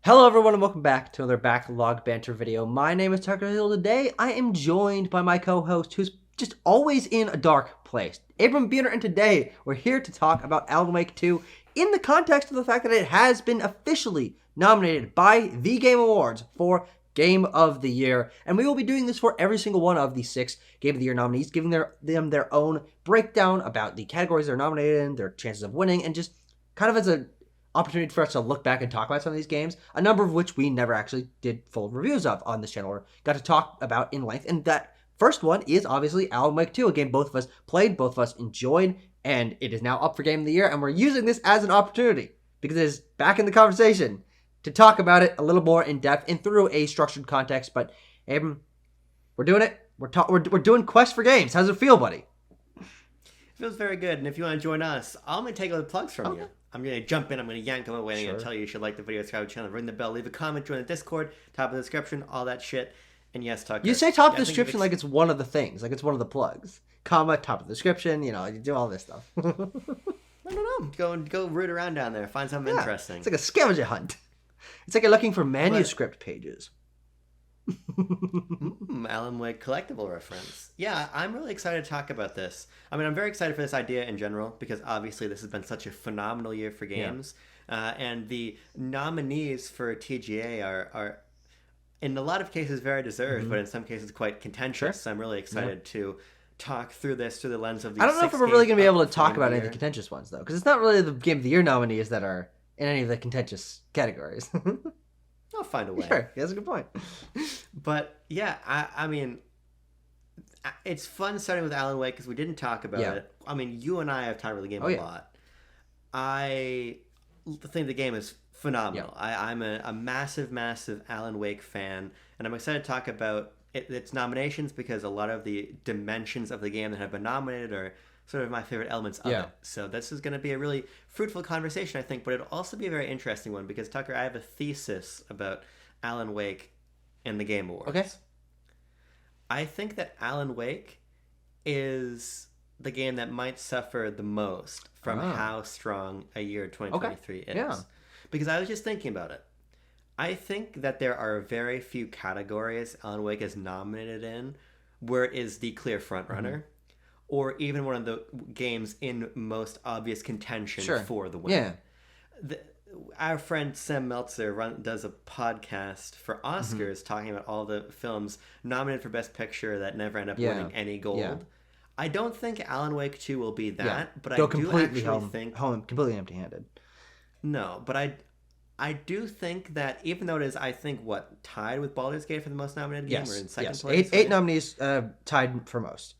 Hello everyone and welcome back to another backlog banter video. My name is Tucker Hill. Today I am joined by my co-host who's just always in a dark place, Abram Biener, and today we're here to talk about Alan Wake 2 in the context of the fact that it has been officially nominated by the Game Awards for Game of the Year, and we will be doing this for every single one of the 6 Game of the Year nominees, giving them their own breakdown about the categories they're nominated in, their chances of winning, and just kind of as a opportunity for us to look back and talk about some of these games, a number of which we never actually did full reviews of on this channel or got to talk about in length. And that first one is obviously Alan Wake 2, a game both of us played, both of us enjoyed, and it is now up for Game of the Year, and we're using this as an opportunity because it is back in the conversation to talk about it a little more in depth and through a structured context. But Abram, we're doing it. We're doing Quest for Games. How's it feel, buddy? It feels very good, and if you want to join us, I'm going to take other plugs from you. I'm going to jump in, I'm going to yank them away, and I'm going to tell you should like the video, subscribe to the channel, ring the bell, leave a comment, join the Discord, top of the description, all that shit. And yes, Tucker. You say top of the description like it's one of the things, like it's one of the plugs. Comma, top of the description, you do all this stuff. I don't know. Go root around down there, find something interesting. It's like a scavenger hunt. It's like you're looking for manuscript pages. Alan Wake collectible reference. Yeah, I'm really excited to talk about this. I mean, I'm very excited for this idea in general because obviously this has been such a phenomenal year for games. And the nominees for TGA are in a lot of cases very deserved, but in some cases quite contentious. So I'm really excited to talk through this through the lens of these I don't know if we're really going to be able to talk about any of the contentious ones, though, because it's not really the Game of the Year nominees that are in any of the contentious categories. I'll find a way. Sure, that's a good point. But yeah, I mean, it's fun starting with Alan Wake because we didn't talk about it. I mean, you and I have talked about the game a lot. I think the game is phenomenal. I'm a massive, massive Alan Wake fan, and I'm excited to talk about its nominations because a lot of the dimensions of the game that have been nominated are sort of my favorite elements of it. So this is going to be a really fruitful conversation, I think, but it'll also be a very interesting one because, Tucker, I have a thesis about Alan Wake and the Game Awards. Okay. I think that Alan Wake is the game that might suffer the most from how strong a year 2023 is. Yeah. Because I was just thinking about it. I think that there are very few categories Alan Wake is nominated in where it is the clear frontrunner. Or even one of the games in most obvious contention for the win. Yeah. Our friend Sam Meltzer does a podcast for Oscars talking about all the films nominated for Best Picture that never end up winning any gold. Yeah. I don't think Alan Wake 2 will be that, but I do actually think... completely empty-handed. No, but I do think that even though it is, I think, tied with Baldur's Gate for the most nominated game? Or in second place? Eight nominees tied for most.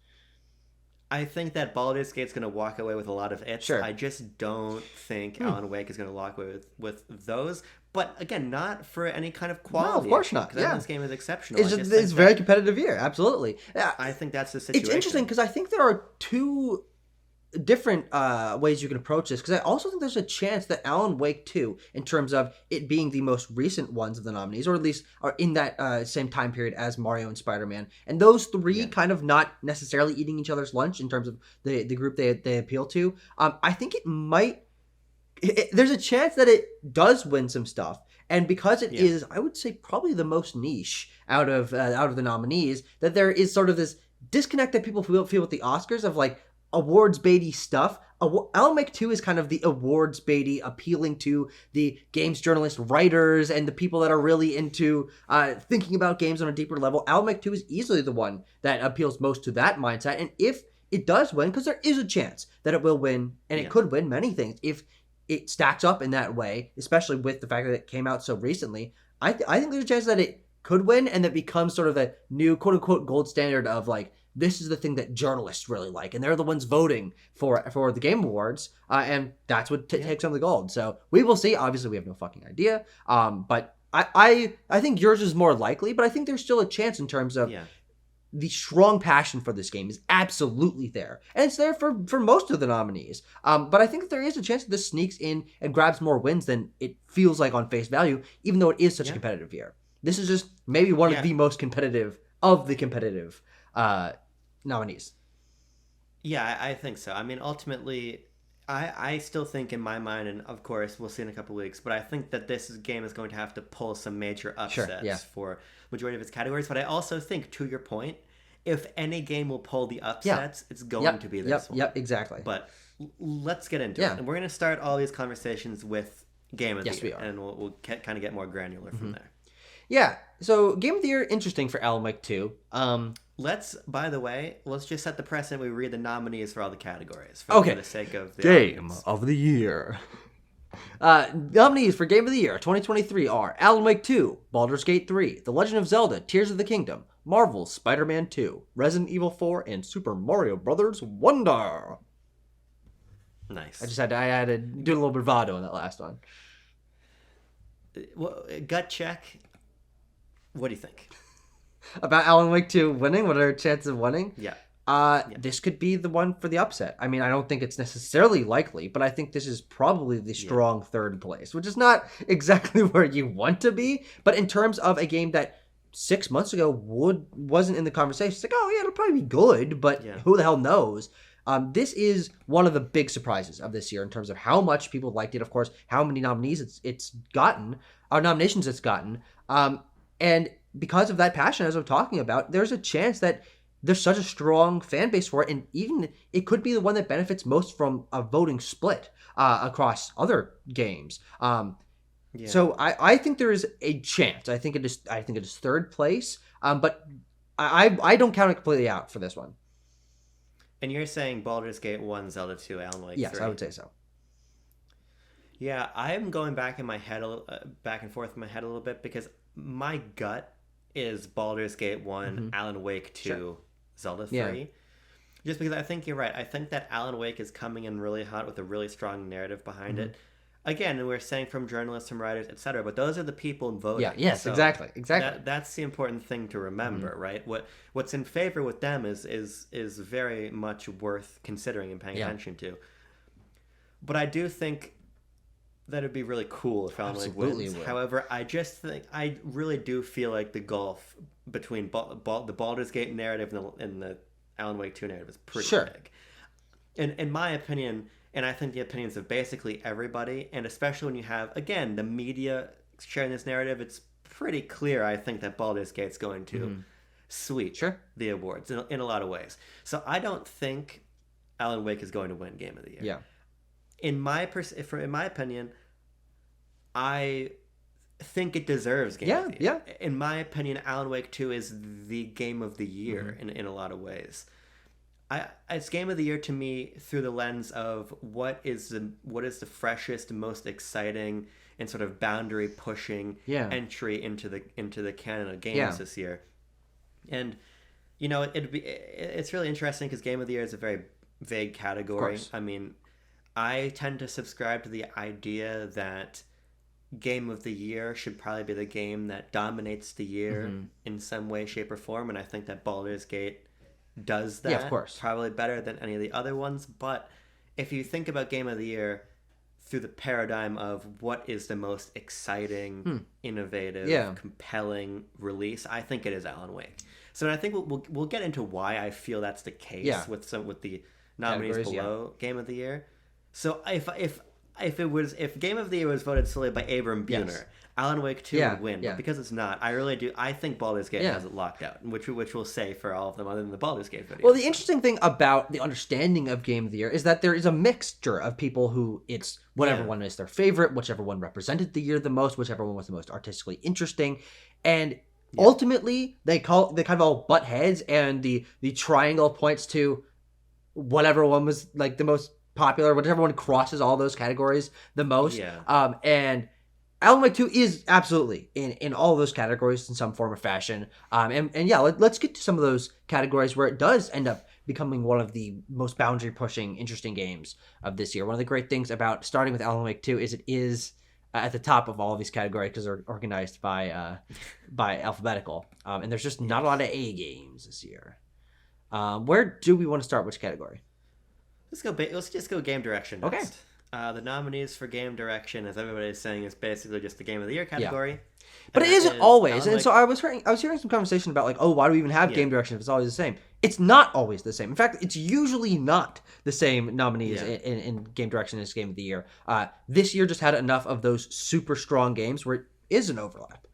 I think that Baldur's Gate's going to walk away with a lot of it. I just don't think Alan Wake is going to walk away with those. But again, not for any kind of quality. No, of course not. Because this game is exceptional. It's a very competitive year. Absolutely. Yeah, I think that's the situation. It's interesting because I think there are two different ways you can approach this, because I also think there's a chance that Alan Wake 2, in terms of it being the most recent ones of the nominees, or at least are in that same time period as Mario and Spider-Man, and those three kind of not necessarily eating each other's lunch in terms of the group they appeal to, I think it might... there's a chance that it does win some stuff, and because it is, I would say, probably the most niche out of the nominees, that there is sort of this disconnect that people feel with the Oscars of like awards baity stuff. Alan Wake 2 is kind of the awards baity, appealing to the games journalists, writers, and the people that are really into thinking about games on a deeper level. Alan Wake 2 is easily the one that appeals most to that mindset, and if it does win, because there is a chance that it will win, and it could win many things if it stacks up in that way, especially with the fact that it came out so recently, I think there's a chance that it could win, and that becomes sort of a new quote-unquote gold standard of like, this is the thing that journalists really like, and they're the ones voting for the Game Awards, and that's what takes on the gold. So we will see. Obviously, we have no fucking idea, but I think yours is more likely, but I think there's still a chance in terms of the strong passion for this game is absolutely there, and it's there for most of the nominees. But I think that there is a chance that this sneaks in and grabs more wins than it feels like on face value, even though it is such a competitive year. This is just maybe one of the most competitive of the competitive nominees. Yeah, I think so. I mean, ultimately, I still think in my mind, and of course we'll see in a couple of weeks, but I think that this game is going to have to pull some major upsets for majority of its categories. But I also think, to your point, if any game will pull the upsets, it's going to be this one. Yep, exactly. But let's get into it. And we're going to start all these conversations with Game of the Year. And we'll kind of get more granular from there. Yeah, so Game of the Year, interesting for Alan Wake 2. By the way, let's just set the precedent. We read the nominees for all the categories for the sake of the Game of the Year. Nominees for Game of the Year 2023 are Alan Wake 2, Baldur's Gate 3, The Legend of Zelda, Tears of the Kingdom, Marvel's Spider-Man 2, Resident Evil 4, and Super Mario Brothers Wonder. Nice. I had to do a little bravado in that last one. Well, gut check. What do you think? About Alan Wake 2 winning? What are our chances of winning? Yeah. This could be the one for the upset. I mean, I don't think it's necessarily likely, but I think this is probably the strong third place, which is not exactly where you want to be. But in terms of a game that 6 months ago wasn't in the conversation, it's like, oh yeah, it'll probably be good, but who the hell knows? This is one of the big surprises of this year in terms of how much people liked it. Of course, how many nominees it's gotten, or nominations it's gotten, and because of that passion, as I'm talking about, there's a chance that there's such a strong fan base for it, and even it could be the one that benefits most from a voting split across other games. So I think there is a chance. I think it is third place, but I don't count it completely out for this one. And you're saying Baldur's Gate 1, Zelda 2, Alan Wake 3? Yes, I would say so. Yeah, I am going back in my head back and forth in my head a little bit because my gut is Baldur's Gate 1, Alan Wake 2, Zelda 3. Yeah. Just because I think you're right. I think that Alan Wake is coming in really hot with a really strong narrative behind it. Again, and we're saying from journalists, from writers, etc. But those are the people voting. Yeah. Yes. So exactly. That's the important thing to remember, right? What's in favor with them is very much worth considering and paying attention to. But I do think that it'd be really cool if Alan Wake wins. However, I really do feel like the gulf between the Baldur's Gate narrative and the Alan Wake 2 narrative is pretty big. In my opinion. And I think the opinions of basically everybody, and especially when you have, again, the media sharing this narrative, it's pretty clear, I think, that Baldur's Gate's going to sweep the awards in a lot of ways. So I don't think Alan Wake is going to win Game of the Year. Yeah. In my opinion, I think it deserves Game of the Year. In my opinion, Alan Wake 2 is the Game of the Year in a lot of ways. It's Game of the Year to me through the lens of what is the freshest, most exciting, and sort of boundary pushing entry into the canon of games this year. And it's really interesting because Game of the Year is a very vague category. I mean, I tend to subscribe to the idea that Game of the Year should probably be the game that dominates the year in some way, shape, or form, and I think that Baldur's Gate does that, of course, probably better than any of the other ones. But if you think about Game of the Year through the paradigm of what is the most exciting, innovative, compelling release, I think it is Alan Wake. So I think we'll get into why I feel that's the case with the nominees below Game of the Year. So if Game of the Year was voted solely by Abram Buhner, Alan Wake 2 would win. But because it's not, I really do. I think Baldur's Gate has it locked out, which we'll say for all of them other than the Baldur's Gate video. Well, the interesting thing about the understanding of Game of the Year is that there is a mixture of people who it's whatever one is their favorite, whichever one represented the year the most, whichever one was the most artistically interesting, and ultimately they kind of all butt heads, and the triangle points to whatever one was like the most popular, whichever one crosses all those categories the most. And Alan Wake 2 is absolutely in all of those categories in some form or fashion. Let's get to some of those categories where it does end up becoming one of the most boundary-pushing, interesting games of this year. One of the great things about starting with Alan Wake 2 is it is at the top of all of these categories because they're organized by alphabetical. And there's just not a lot of A games this year. Where do we want to start? Which category? Let's just go game direction next. The nominees for game direction, as everybody's saying, is basically just the Game of the Year category. Yeah. But it isn't always. And so I was hearing some conversation about like, oh, why do we even have game direction if it's always the same? It's not always the same. In fact, it's usually not the same nominees in game direction as Game of the Year. This year just had enough of those super strong games where it is an overlap.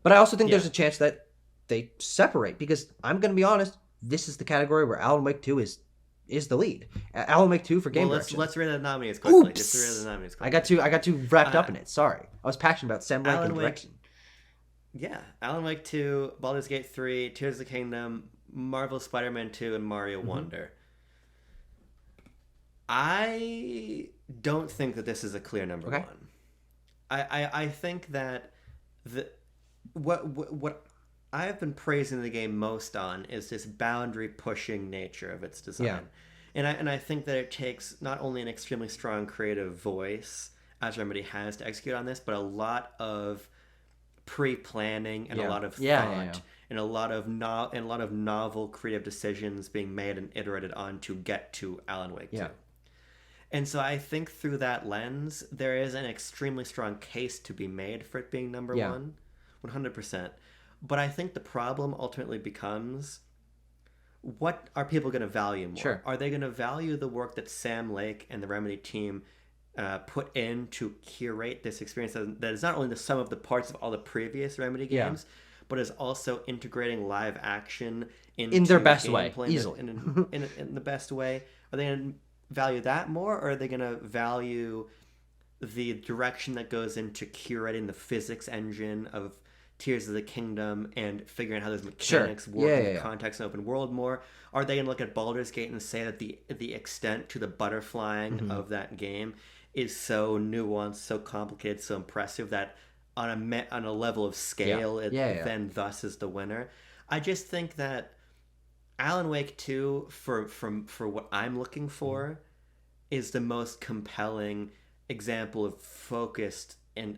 But I also think there's a chance that they separate because I'm going to be honest, this is the category where Alan Wake 2 is the lead. Alan Wake 2 for game direction. Let's read the nominees quickly. Oops. Just read the nominees quickly. I got too wrapped up in it. Sorry. I was passionate about Sam Lake and direction. Yeah. Alan Wake 2, Baldur's Gate 3, Tears of the Kingdom, Marvel Spider-Man 2, and Mario Wonder. I don't think that this is a clear number one. I think that what I've been praising the game most on is this boundary pushing nature of its design. And I think that it takes not only an extremely strong creative voice, as Remedy has to execute on this, but a lot of pre-planning and a lot of thought and a lot of novel creative decisions being made and iterated on to get to Alan Wake 2. And so I think through that lens, there is an extremely strong case to be made for it being number one, 100%. But I think the problem ultimately becomes, what are people going to value more? Sure. Are they going to value the work that Sam Lake and the Remedy team put in to curate this experience that is not only the sum of the parts of all the previous Remedy games, but is also integrating live action in their best way, easily. In the best way? Are they going to value that more, or are they going to value the direction that goes into curating the physics engine of Tears of the Kingdom and figuring out how those mechanics work in the context of open world more? Are they going to look at Baldur's Gate and say that the extent to the butterflying of that game is so nuanced, so complicated, so impressive that on a level of scale it then thus is the winner? I just think that Alan Wake 2, for what I'm looking for, is the most compelling example of focused and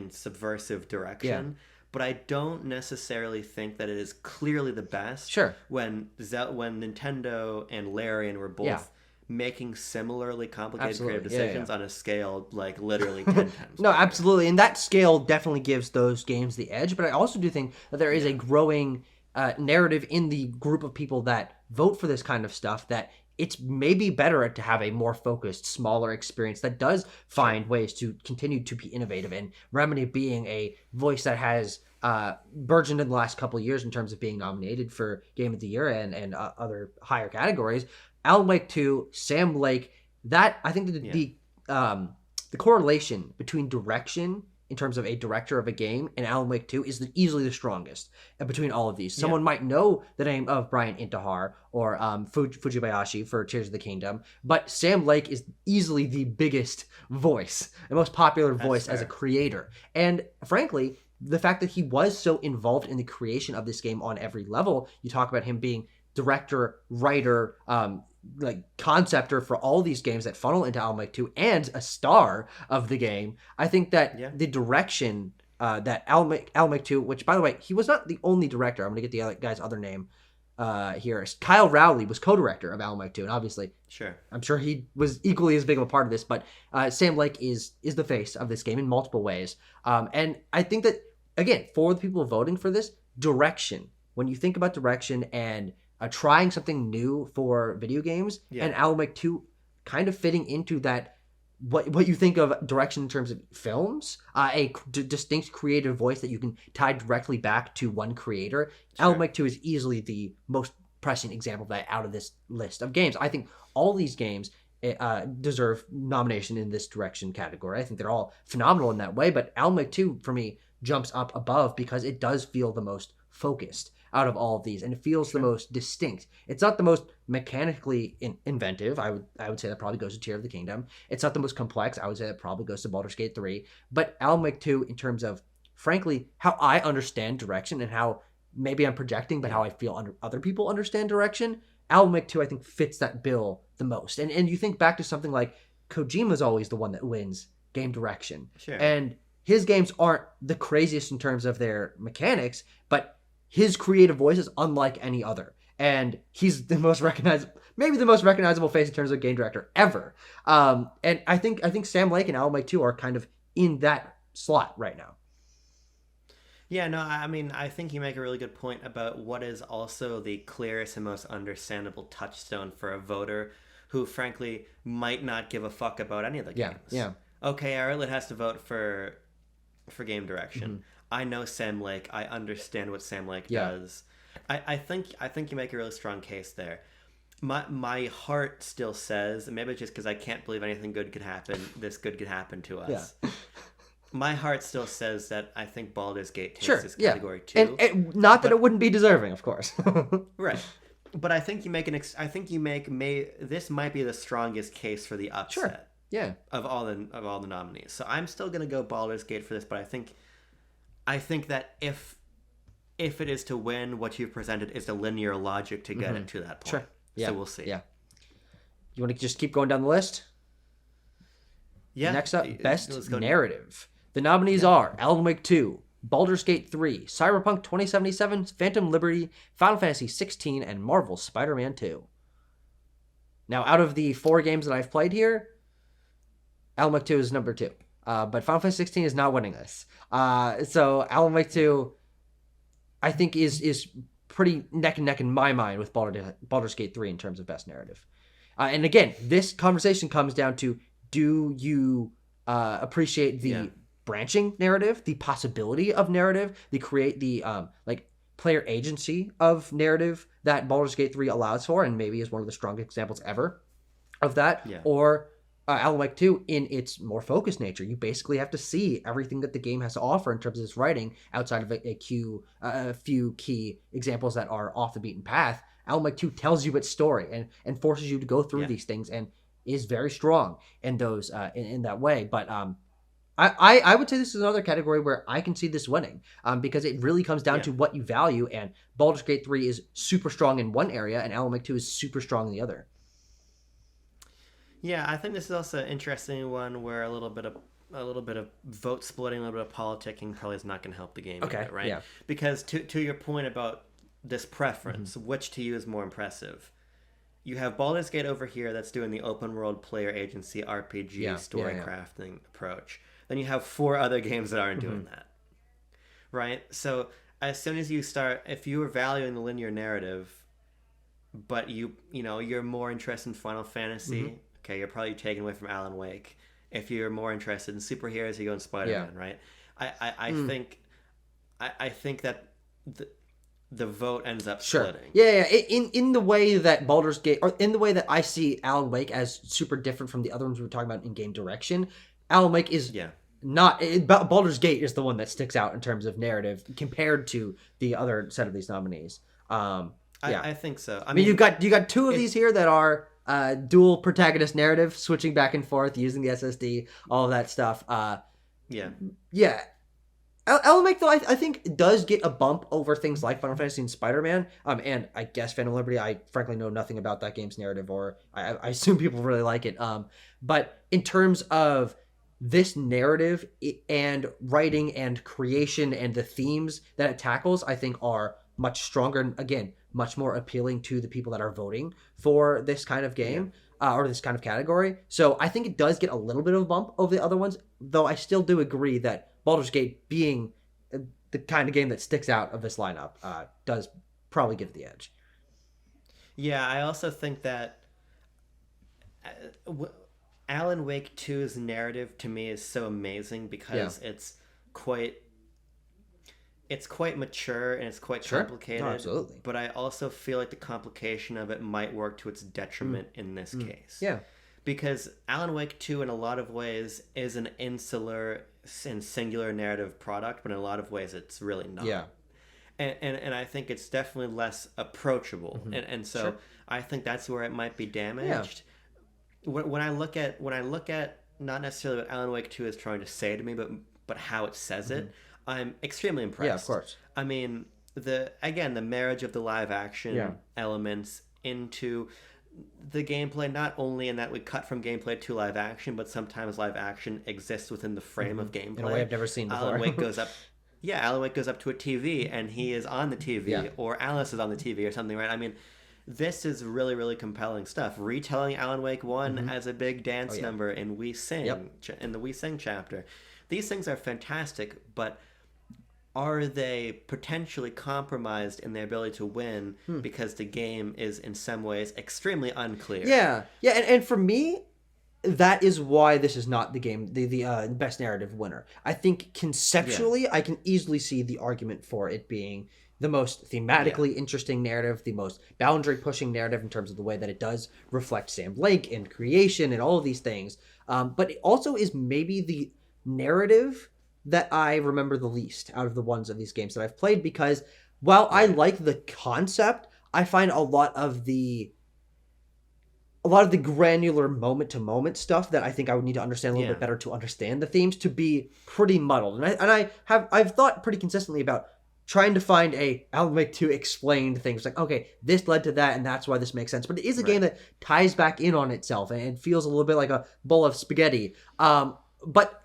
subversive direction. But I don't necessarily think that it is clearly the best. Sure. When Nintendo and Larian were both making similarly complicated creative decisions on a scale like literally 10 times. No, absolutely. And that scale definitely gives those games the edge. But I also do think that there is a growing narrative in the group of people that vote for this kind of stuff that it's maybe better to have a more focused, smaller experience that does find ways to continue to be innovative. And Remedy being a voice that has burgeoned in the last couple of years in terms of being nominated for Game of the Year and other higher categories. Alan Wake 2, Sam Lake, that I think the correlation between direction in terms of a director of a game and Alan Wake 2 is easily the strongest between all of these. Someone might know the name of Brian Intihar or Fujibayashi for Tears of the Kingdom, but Sam Lake is easily the biggest voice, the most popular voice as a creator. And frankly, the fact that he was so involved in the creation of this game on every level, you talk about him being director, writer, conceptor for all these games that funnel into Alan Wake 2 and a star of the game. I think that the direction that Alan Wake 2, which by the way, he was not the only director. I'm going to get the other guy's other name here. Kyle Rowley was co-director of Alan Wake 2, and obviously, I'm sure he was equally as big of a part of this, but Sam Lake is the face of this game in multiple ways. And I think that, again, for the people voting for this, direction, when you think about direction and trying something new for video games, and Alan Wake 2 kind of fitting into that, what you think of direction in terms of films, a distinct creative voice that you can tie directly back to one creator. Alan Wake 2 is easily the most pressing example of that out of this list of games. I think all these games deserve nomination in this direction category. I think they're all phenomenal in that way, but Alan Wake 2, for me, jumps up above because it does feel the most focused out of all of these, and it feels the most distinct. It's not the most mechanically inventive. I would say that probably goes to Tears of the Kingdom. It's not the most complex. I would say that probably goes to Baldur's Gate 3. But Alan Wake 2, in terms of, frankly, how I understand direction and how maybe I'm projecting, but how I feel other people understand direction, Alan Wake 2, I think, fits that bill the most. And you think back to something like Kojima's always the one that wins game direction. And his games aren't the craziest in terms of their mechanics, but his creative voice is unlike any other. And he's the most recognized maybe the most recognizable face in terms of game director ever. And I think Sam Lake and Alan Wake 2 are kind of in that slot right now. Yeah, no, I mean, I think you make a really good point about what is also the clearest and most understandable touchstone for a voter who, frankly, might not give a fuck about any of the games. Yeah. Okay, Arlet has to vote for game direction. Mm-hmm. I know Sam Lake. I understand what Sam Lake does. I think you make a really strong case there. My heart still says, and maybe it's just because I can't believe anything good could happen. This good could happen to us. Yeah. My heart still says that I think Baldur's Gate takes this category too. And not that it wouldn't be deserving, of course. Right. But I think you make this might be the strongest case for the upset. Sure. Yeah. Of all the nominees. So I'm still gonna go Baldur's Gate for this, but I think that if it is to win, what you've presented is the linear logic to get it to that point. Sure. Yeah. So we'll see. Yeah. You want to just keep going down the list? Yeah. Next up, Best Narrative. The nominees are Alan Wake 2, Baldur's Gate 3, Cyberpunk 2077, Phantom Liberty, Final Fantasy 16, and Marvel's Spider-Man 2. Now, out of the 4 games that I've played here, Alan Wake 2 is number 2. But Final Fantasy 16 is not winning this. So Alan Wake 2, I think, is pretty neck and neck in my mind with Baldur's Gate 3 in terms of Best Narrative. And again, this conversation comes down to, do you appreciate the branching narrative, the possibility of narrative, the player agency of narrative that Baldur's Gate 3 allows for, and maybe is one of the strongest examples ever of that, or Alan Wake 2 in its more focused nature. You basically have to see everything that the game has to offer in terms of its writing outside of a few key examples that are off the beaten path. Alan Wake 2 tells you its story and forces you to go through these things and is very strong in those in that way. But I would say this is another category where I can see this winning because it really comes down to what you value, and Baldur's Gate 3 is super strong in one area and Alan Wake 2 is super strong in the other. Yeah, I think this is also an interesting one where a little bit of vote splitting, a little bit of politicking probably is not going to help the game either, right? Yeah. Because to your point about this preference, which to you is more impressive? You have Baldur's Gate over here that's doing the open world player agency RPG story crafting approach. Then you have 4 other games that aren't doing that, right? So as soon as you start, if you are valuing the linear narrative, but you're more interested in Final Fantasy, okay, you're probably taken away from Alan Wake. If you're more interested in superheroes, you go in Spider-Man, right? I think that the vote ends up splitting. Yeah. In the way that Baldur's Gate, or in the way that I see Alan Wake as super different from the other ones we were talking about in game direction, Alan Wake is not. Baldur's Gate is the one that sticks out in terms of narrative compared to the other set of these nominees. I think so. I mean, you got 2 of these here that are dual protagonist narrative, switching back and forth, using the SSD, all of that stuff. Yeah. Alan Wake, though, I think does get a bump over things like Final Fantasy and Spider-Man. And I guess Phantom Liberty, I frankly know nothing about that game's narrative, or I assume people really like it. But in terms of this narrative and writing and creation and the themes that it tackles, I think are much stronger and, again, much more appealing to the people that are voting for this kind of game or this kind of category. So I think it does get a little bit of a bump over the other ones, though I still do agree that Baldur's Gate, being the kind of game that sticks out of this lineup, does probably give it the edge. Yeah, I also think that Alan Wake 2's narrative to me is so amazing because it's quite mature and it's quite complicated. No, absolutely. But I also feel like the complication of it might work to its detriment in this case. Yeah. Because Alan Wake 2 in a lot of ways is an insular and singular narrative product, but in a lot of ways it's really not. Yeah. And I think it's definitely less approachable. And so I think that's where it might be damaged. Yeah. When I look at not necessarily what Alan Wake 2 is trying to say to me, but how it says it, I'm extremely impressed. Yeah, of course. I mean, the marriage of the live action elements into the gameplay, not only in that we cut from gameplay to live action, but sometimes live action exists within the frame of gameplay. In a way I've never seen before. Alan Wake goes up to a TV and he is on the TV, or Alice is on the TV or something, right? I mean, this is really, really compelling stuff. Retelling Alan Wake 1 as a big dance number in We Sing, in the We Sing chapter. These things are fantastic, but are they potentially compromised in their ability to win because the game is in some ways extremely unclear? Yeah. And for me, that is why this is not the game, the best narrative winner. I think conceptually, I can easily see the argument for it being the most thematically interesting narrative, the most boundary-pushing narrative in terms of the way that it does reflect Sam Lake and creation and all of these things. But it also is maybe the narrative that I remember the least out of the ones of these games that I've played, because while I like the concept, I find a lot of the granular moment-to-moment stuff that I think I would need to understand a little bit better to understand the themes to be pretty muddled. And I've thought pretty consistently about trying to find a Alan Wake 2 explained things like, okay, this led to that and that's why this makes sense. But it is a game that ties back in on itself and it feels a little bit like a bowl of spaghetti. But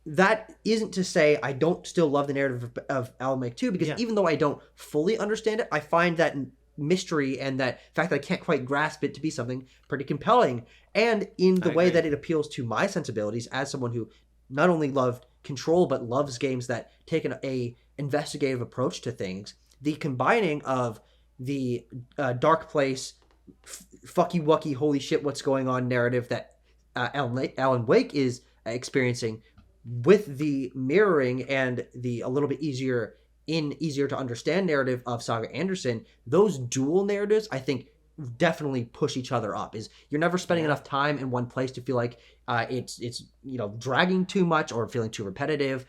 that isn't to say I don't still love the narrative of Alan Wake 2, because even though I don't fully understand it, I find that mystery and that fact that I can't quite grasp it to be something pretty compelling. And in the way that it appeals to my sensibilities as someone who not only loved Control but loves games that take a investigative approach to things, the combining of the dark place, fucky wucky, holy shit, what's going on narrative that Alan Wake is experiencing with the mirroring and the a little bit easier to understand narrative of Saga Anderson, those dual narratives, I think, definitely push each other up. Is you're never spending enough time in one place to feel like it's dragging too much or feeling too repetitive.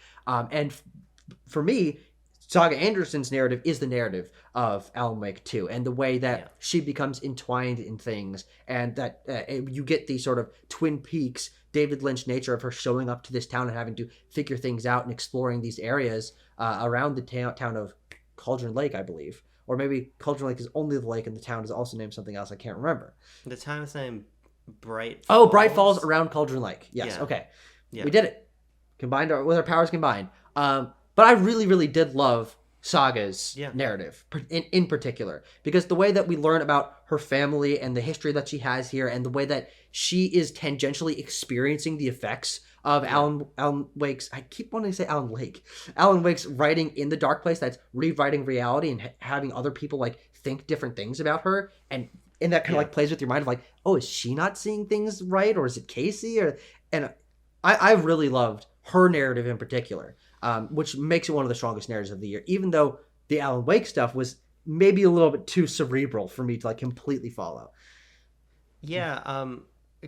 For me, Saga Anderson's narrative is the narrative of Alan Wake 2, and the way that she becomes entwined in things, and that you get the sort of Twin Peaks David Lynch nature of her showing up to this town and having to figure things out and exploring these areas around the town of Cauldron Lake, I believe. Or maybe Cauldron Lake is only the lake and the town is also named something else. I can't remember. The town is named Bright Falls. Oh, Bright Falls around Cauldron Lake. Yes, okay. Yeah. We did it. Combined with our powers combined. But I really, really did love Saga's narrative in particular, because the way that we learn about her family and the history that she has here, and the way that she is tangentially experiencing the effects of Alan Wake's, I keep wanting to say Alan Wake's writing in the dark place that's rewriting reality and having other people like think different things about her, and that kind of like plays with your mind of like, oh, is she not seeing things right, or is it Casey? And I really loved her narrative in particular, which makes it one of the strongest narratives of the year, even though the Alan Wake stuff was maybe a little bit too cerebral for me to like completely follow. Yeah,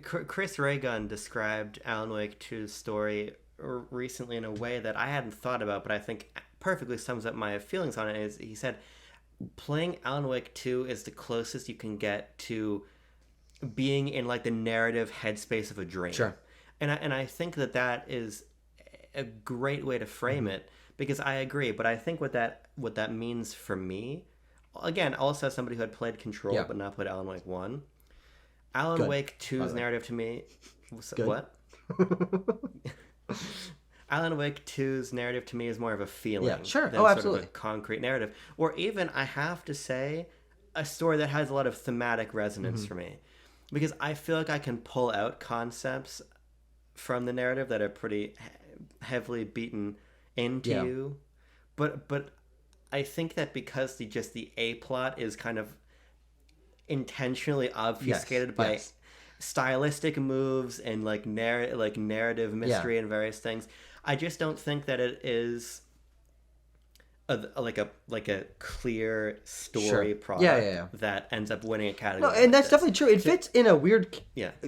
Chris Raygun described Alan Wake 2's story recently in a way that I hadn't thought about, but I think perfectly sums up my feelings on it. Is he said, playing Alan Wake 2 is the closest you can get to being in like the narrative headspace of a dream. Sure. And I think that is a great way to frame it, because I agree. But I think what that means for me, again, also as somebody who had played Control but not played Alan Wake 1, Alan Wake 2's narrative to me... What? Alan Wake 2's narrative to me is more of a feeling than sort of a concrete narrative. Or even, I have to say, a story that has a lot of thematic resonance for me. Because I feel like I can pull out concepts from the narrative that are pretty heavily beaten into you. But I think that because the A plot is kind of intentionally obfuscated by stylistic moves and like narrative mystery and various things, I just don't think that it is like a clear story product that ends up winning a category. No, and that's definitely true. It fits in a weird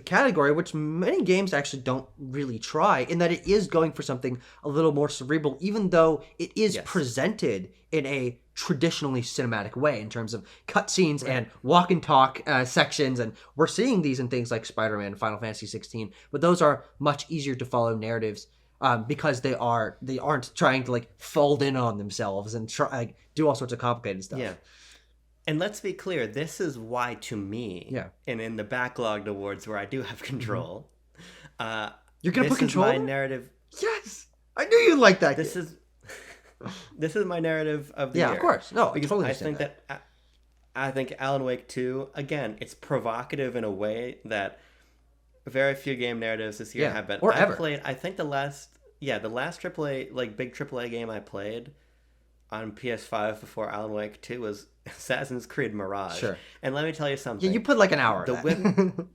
category, which many games actually don't really try, in that it is going for something a little more cerebral, even though it is presented in a traditionally cinematic way in terms of cutscenes and walk and talk sections, and we're seeing these in things like Spider-Man and Final Fantasy 16, but those are much easier to follow narratives because they aren't trying to like fold in on themselves and do all sorts of complicated stuff. Yeah. And let's be clear, this is why, to me, and in the backlogged awards where I do have Control, you're gonna put Control. This is my narrative. Yes, I knew you'd like that. This is my narrative of the year. Yeah, of course. No, because I totally I think I think Alan Wake 2, again, it's provocative in a way that very few game narratives this year have been. Or I ever. played, I think the last AAA, like big AAA game I played on PS5 before Alan Wake 2 was Assassin's Creed Mirage. Sure. And let me tell you something. Yeah, you put like an hour. The whip.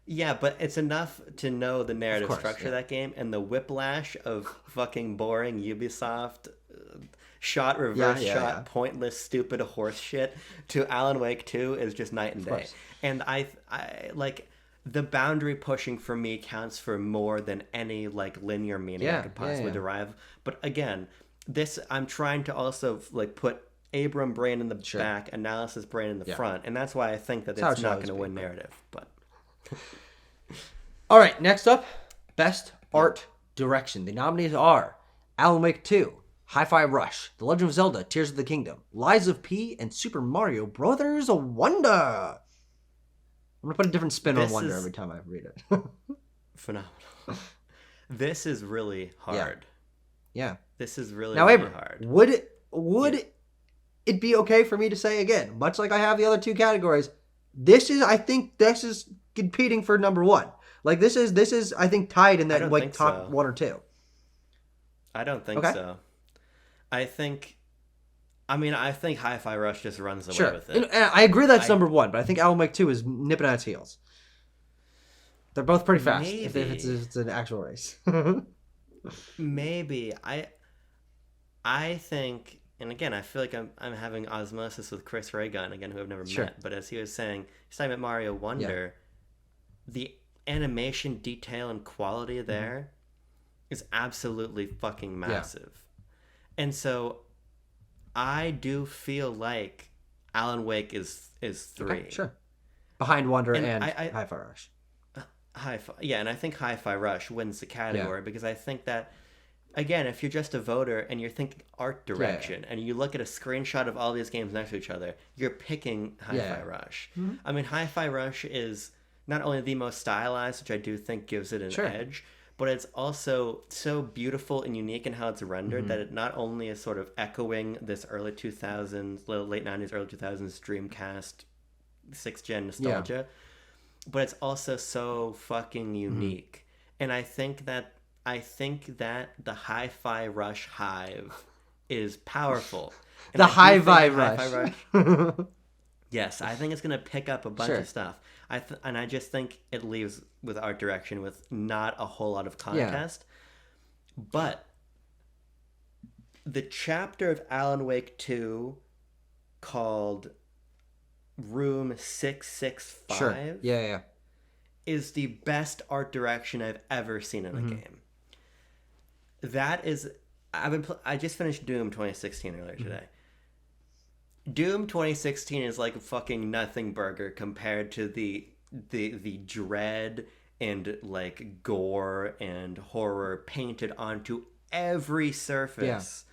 Yeah, but it's enough to know the narrative structure of that game, and the whiplash of fucking boring Ubisoft shot, reverse shot, pointless, stupid horse shit to Alan Wake 2 is just night and day. And I like the boundary pushing for me counts for more than any like linear meaning I could possibly derive. But again, this I'm trying to also like put Abram brain in the back, analysis brain in the front, and that's why I think that it's not going to win narrative. But all right, next up, best art direction. The nominees are Alan Wake 2, Hi-Fi Rush, The Legend of Zelda: Tears of the Kingdom, Lies of P, and Super Mario Brothers Wonder. I'm gonna put a different spin on Wonder every time I read it. Phenomenal. This is really hard. Yeah. This is really, now, really Abram, hard. Would it be okay for me to say again, much like I have the other two categories, I think this is competing for number one. Like this is I think tied in that like top one or two. I don't think so. I think Hi-Fi Rush just runs away with it. And I agree that's number one, but I think Alan Wake 2 is nipping at its heels. They're both pretty fast if it's an actual race. Maybe. I think, and again, I feel like I'm having osmosis with Chris Ray-Gun, again, who I've never met, but as he was saying, he's talking about Mario Wonder, the animation detail and quality there is absolutely fucking massive. And so I do feel like Alan Wake is 3. Okay, sure. Behind Wonder and Hi-Fi Rush. And I think Hi-Fi Rush wins the category because I think that, again, if you're just a voter and you're thinking art direction and you look at a screenshot of all these games next to each other, you're picking Hi-Fi Rush. Mm-hmm. I mean, Hi-Fi Rush is not only the most stylized, which I do think gives it an edge, but it's also so beautiful and unique in how it's rendered that it not only is sort of echoing this early 2000s, late 90s, early 2000s Dreamcast 6th-gen nostalgia, but it's also so fucking unique. And I think that the Hi-Fi Rush hive is powerful. And the Hi-Fi Rush. Yes, I think it's going to pick up a bunch of stuff. And I just think it leaves with art direction with not a whole lot of contest. Yeah. But the chapter of Alan Wake 2 called Room 665 is the best art direction I've ever seen in a game. That is... I just finished Doom 2016 earlier today. Doom 2016 is like a fucking nothing burger compared to the dread and like gore and horror painted onto every surface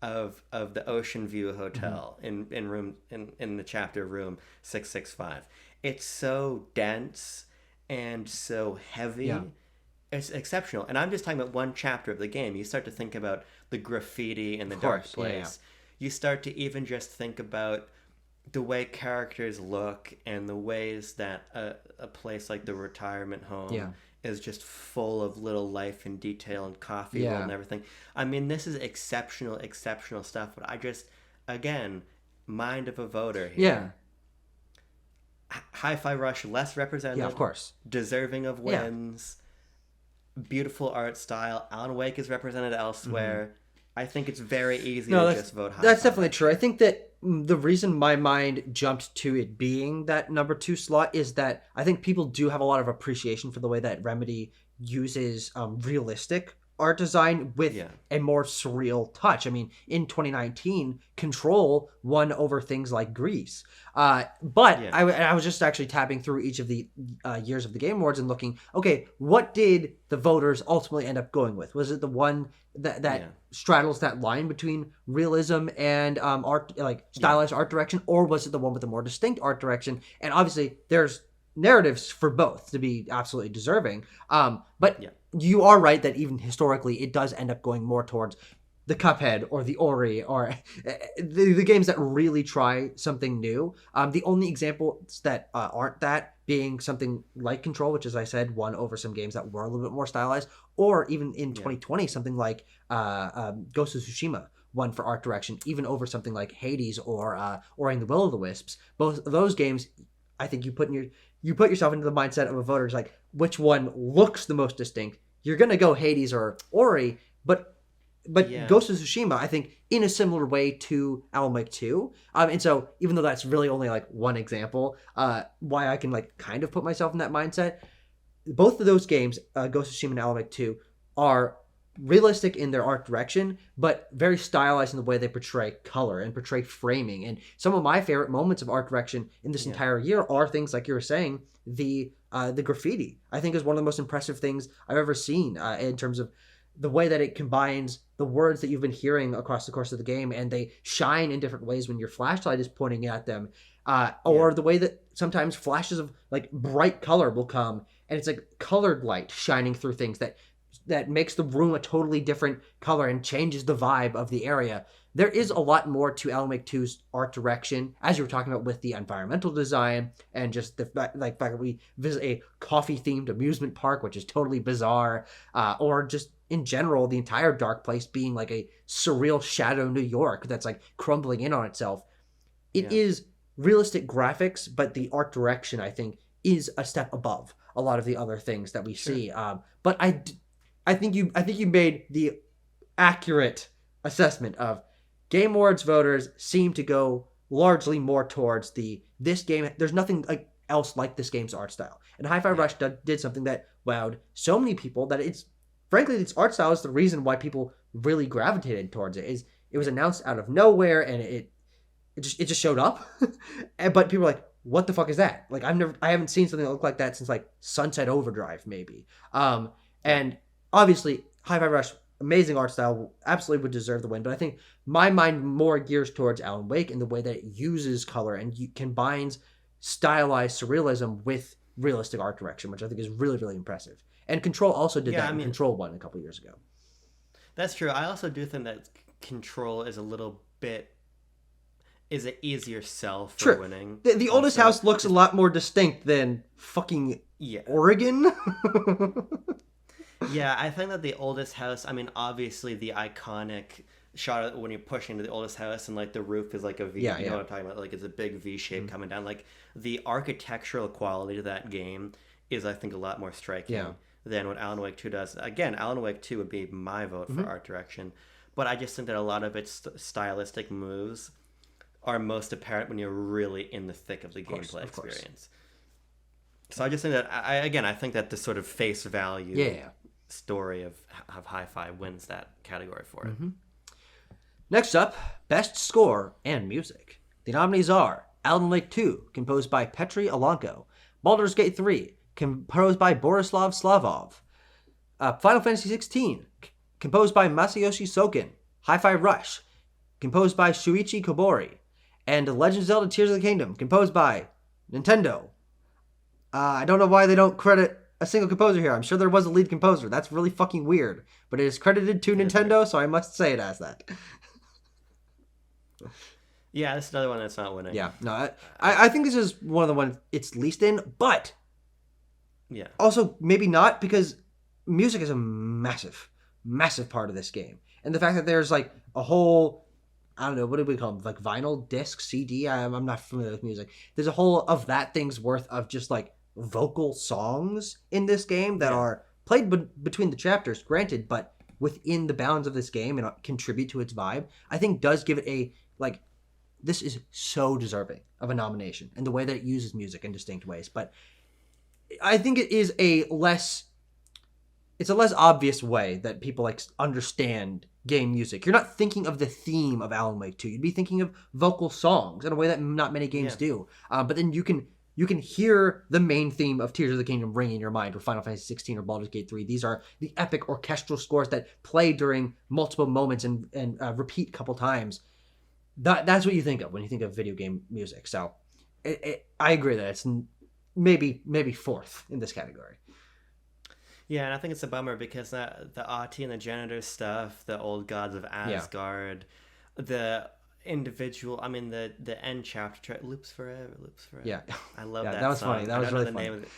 of the Ocean View Hotel in the chapter Room 665. It's so dense and so heavy. Yeah. It's exceptional. And I'm just talking about one chapter of the game. You start to think about the graffiti in the dark place. You start to even just think about the way characters look and the ways that a place like the retirement home is just full of little life and detail and coffee roll and everything. I mean, this is exceptional stuff. But I just, again, mind of a voter here. Yeah. Hi-Fi Rush, less represented. Yeah, of course. Deserving of wins. Beautiful art style. Alan Wake is represented elsewhere. I think it's very easy to just vote Hi-Fi. That's definitely true. I think that the reason my mind jumped to it being that number 2 slot is that I think people do have a lot of appreciation for the way that Remedy uses realistic art design with a more surreal touch. I mean, in 2019, Control won over things like Grease. I was just actually tapping through each of the years of the Game Awards and looking, okay, what did the voters ultimately end up going with? Was it the one that straddles that line between realism and art, like stylized art direction, or was it the one with the more distinct art direction? And obviously, there's narratives for both to be absolutely deserving. But you are right that even historically, it does end up going more towards the Cuphead or the Ori or the games that really try something new. The only examples that aren't that being something like Control, which, as I said, won over some games that were a little bit more stylized, or even in 2020, something like Ghost of Tsushima won for art direction, even over something like Hades or Ori and the Will of the Wisps. Both of those games, I think you put yourself into the mindset of a voter. It's like, which one looks the most distinct? You're gonna go Hades or Ori, but Ghost of Tsushima, I think, in a similar way to Alan Wake 2. And so, even though that's really only like one example, why I can like kind of put myself in that mindset, both of those games, Ghost of Tsushima and Alan Wake 2, are realistic in their art direction, but very stylized in the way they portray color and portray framing. And some of my favorite moments of art direction in this entire year are things like you were saying, the graffiti. I think is one of the most impressive things I've ever seen in terms of the way that it combines the words that you've been hearing across the course of the game, and they shine in different ways when your flashlight is pointing at them, or the way that sometimes flashes of like bright color will come, and it's like colored light shining through things that makes the room a totally different color and changes the vibe of the area. There is a lot more to Alan Wake 2's art direction, as you were talking about with the environmental design and just the fact that we visit a coffee-themed amusement park, which is totally bizarre, or just in general, the entire dark place being like a surreal shadow New York that's like crumbling in on itself. It is realistic graphics, but the art direction, I think, is a step above a lot of the other things that we see. But I think you made the accurate assessment of Game Awards voters seem to go largely more towards this game. There's nothing like else like this game's art style, and Hi-Fi Rush did something that wowed so many people that it's frankly its art style is the reason why people really gravitated towards it. Is it was announced out of nowhere and it just showed up, but people were like, what the fuck is that? Like I haven't seen something that looked like that since like Sunset Overdrive maybe. And obviously Hi-Fi Rush, amazing art style, absolutely would deserve the win, but I think my mind more gears towards Alan Wake in the way that it uses color and combines stylized surrealism with realistic art direction, which I think is really, really impressive. And Control also did that in Control 1 a couple years ago. That's true. I also do think that Control is an easier sell for winning. The oldest house looks a lot more distinct than fucking Oregon. Yeah, I think that the oldest house, I mean, obviously the iconic shot when you're pushing to the oldest house and like the roof is like a V. You know what I'm talking about? Like it's a big V shape coming down. Like the architectural quality to that game is, I think, a lot more striking than what Alan Wake 2 does. Again, Alan Wake 2 would be my vote for art direction. But I just think that a lot of its stylistic moves are most apparent when you're really in the thick of the gameplay experience. So I just think that, I think that the sort of face value story of Hi-Fi wins that category for it. Next up, Best Score and Music. The nominees are Alan Wake 2, composed by Petri Alanko; Baldur's Gate 3, composed by Borislav Slavov; Final Fantasy 16, composed by Masayoshi Soken; Hi-Fi Rush, composed by Shuichi Kobori; and Legend of Zelda Tears of the Kingdom, composed by Nintendo. I don't know why they don't credit a single composer here. I'm sure there was a lead composer. That's really fucking weird. But it is credited to Nintendo, so I must say it as that. Yeah, this is another one that's not winning. Yeah, no, I think this is one of the ones it's least in, but also maybe not, because music is a massive, massive part of this game. And the fact that there's like a whole, I don't know, what do we call them? Like vinyl disc, CD? I'm not familiar with music. There's a whole of that thing's worth of just like vocal songs in this game that are played between the chapters, granted, but within the bounds of this game and contribute to its vibe, I think does give it a, like, this is so deserving of a nomination and the way that it uses music in distinct ways. But I think it is it's a less obvious way that people like understand game music. You're not thinking of the theme of Alan Wake 2. You'd be thinking of vocal songs in a way that not many games do. But then you can hear the main theme of Tears of the Kingdom ring in your mind, or Final Fantasy 16 or Baldur's Gate 3. These are the epic orchestral scores that play during multiple moments and repeat a couple times. That's what you think of when you think of video game music. So I agree that it's maybe fourth in this category. Yeah, and I think it's a bummer because the Ati and the Janitor stuff, the old gods of Asgard, the individual, I mean the end chapter, loops forever, loops forever. Yeah. I love Yeah, that that was song. funny. That I was don't know really the funny. name of it.